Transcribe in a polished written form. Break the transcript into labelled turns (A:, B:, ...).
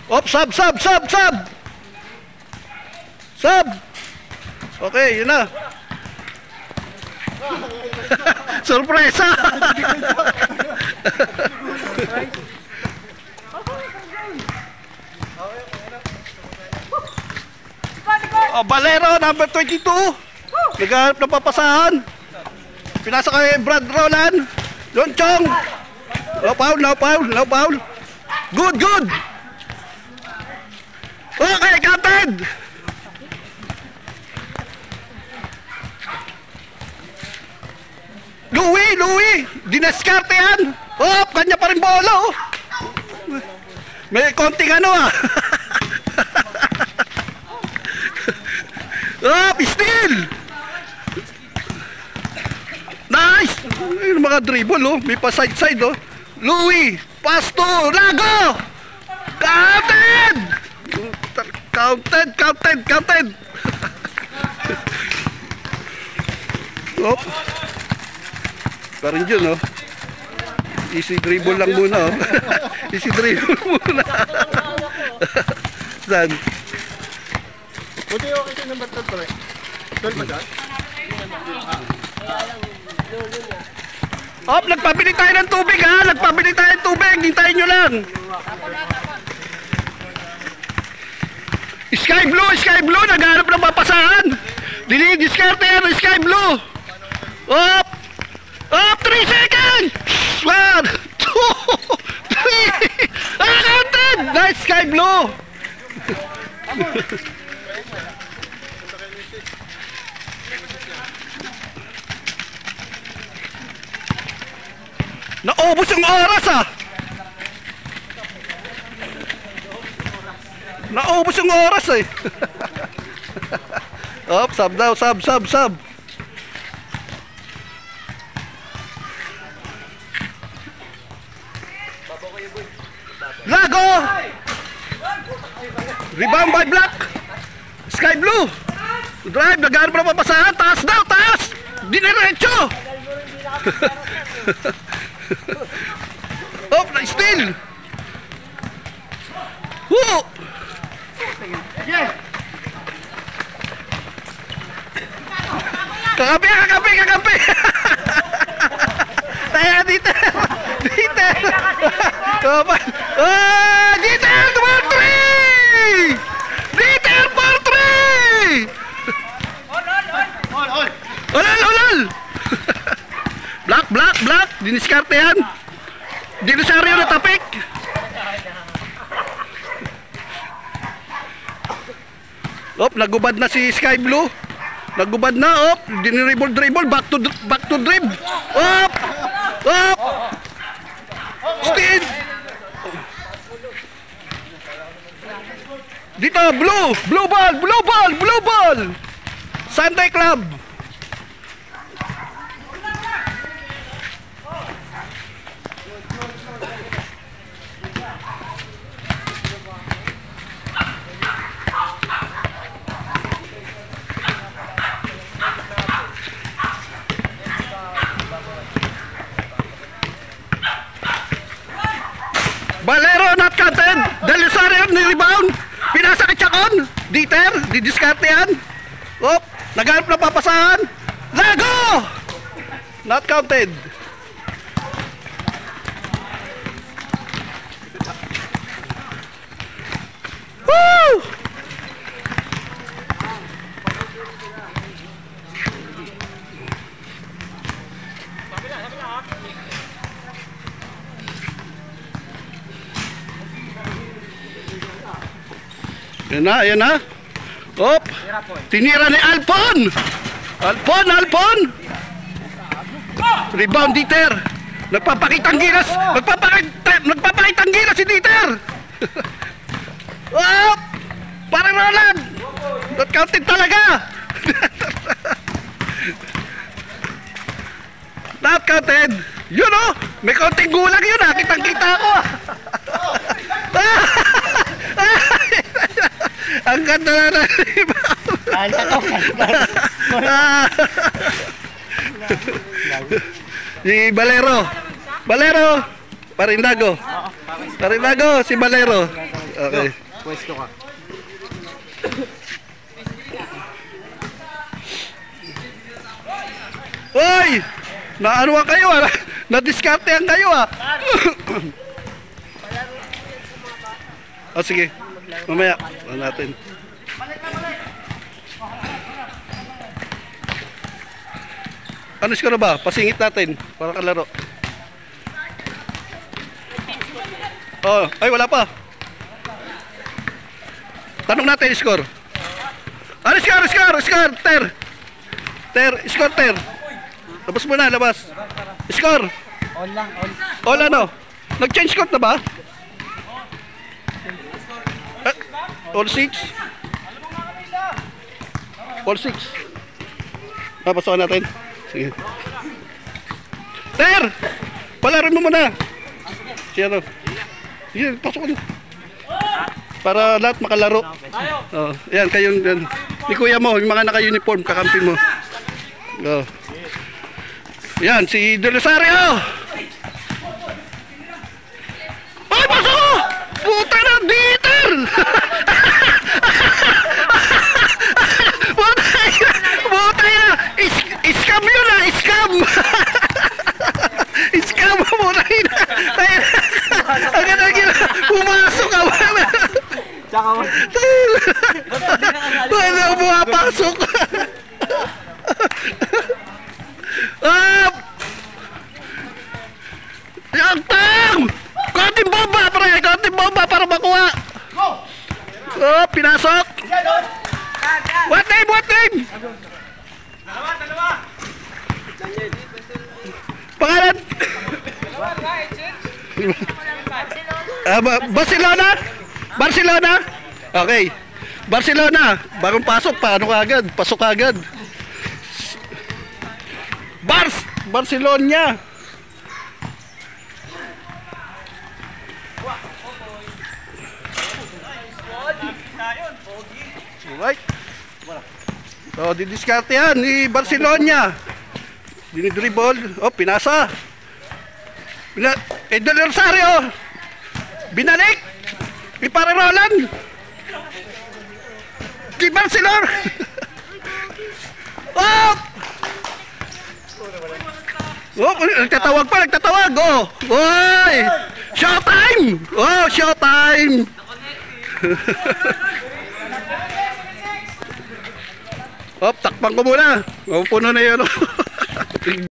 A: Op, sub. Sub. Okay, yun na. Sorpresa. Oh, Valero, number 22. Naghahanap ng papasahan. Pinasa kay Brad Roland. Yon Chong. No foul. Good. Okay, Captain. Louie. Dinaskarte yan. Oh, kanya pa rin bola, oh. May konting ano, ah. Steal! Nice! Yung mga dribble, oh. May pa side, oh. Louie! Pasto! Lago! Counted! Oh. Parang yun, oh. Easy dribble lang muna, oh. Easy dribble muna. Saan?
B: Buti okay ito number 12 pa rin. 12 ba dyan?
A: Op, nagpabili tayo ng tubig, ha? Hintayin nyo lang. Sky Blue, naghanap ng papasahan. Dinidiskarte yan, Sky Blue. Op, 3 seconds. 1, 2, 3. Counted. Nice, Sky Blue. Naubos yung oras, ah. Naubos yung oras, eh. Op, sub daw, sub. Lago! Rebound by Black. Sky Blue. Drive, naghanap na papasahan. Taas daw, taas. Diniretso. Oh, steal. Woo! Kakampi. Taya dito. Detail for 3! Detail for 3! Olol! Black! Diniskarte yan. Dinosaryo na tapik. Op, nagubad na si Sky Blue. Nagubad na, op. Diniribble, back to dribble. Op! Steal! Dito, blue ball. Sunday Club. Valero not counted. Delusarian ni rebound. Pinasa kay Chacon. Dieter, didiskarte yan. Op, naghanap na papasahan. Lago! Not counted. Woo! Yan na. Op. Tinira ni Alpon. Rebound Dieter. Nagpapakitang gilas si Dieter. Op. Para Roland. Not counted talaga. Not counted. Yun, oh. May konting gulang yun, ah. Kitang-kita ko. Ang ganda na si Valero Parindago si Valero. Okay.
B: Pwesto ka.
A: Hoy! Naano kayo ah? Na-discartehan kayo ah. Oh, sige. Mamaya. Ano natin. Ano score ba? Pasingit natin para kalaro. Oh, ay wala pa. Tanong natin score. Ano score? Ter. Labas muna, labas. Score.
C: On lang, on.
A: All ano? Nag-change score na ba? All 6. All 6. Papasokan natin. Sige. Ter! Palarin mo muna. Sige, ano? Sige, pasok ko. Para lahat makalaro. Oh, yan, kayong ni kuya mo, yung mga naka-uniform, kakampi mo. Oh. Yan, si De Rosario. Ay, pasok ko! Puta na, Dieter! Puta na! Scam yun ah, scam! Scam mo na yun. Agad-agad, pumasok ka wala.
C: Tsaka
A: Wala ko pumapasok. Yang tang! Konting bomba, pre! Konting bomba para makuha! Oh, pinasok! What name?
C: Dalawa!
A: Pangalan? Barcelona? Okay. Barcelona. Bagong pasok pa. Ano agad? Pasok agad. Barcelona. Alright. So, didiskarte yan ni Barcelona. Dinidribble. Oh, pinasa. De Rosario. Binalik. Ipare Roland. Di Barcelona. Oh! Oh, nagtatawag. Oh. Oy! Showtime! Oh, showtime! Oh, takpan ko muna. Puno na yun.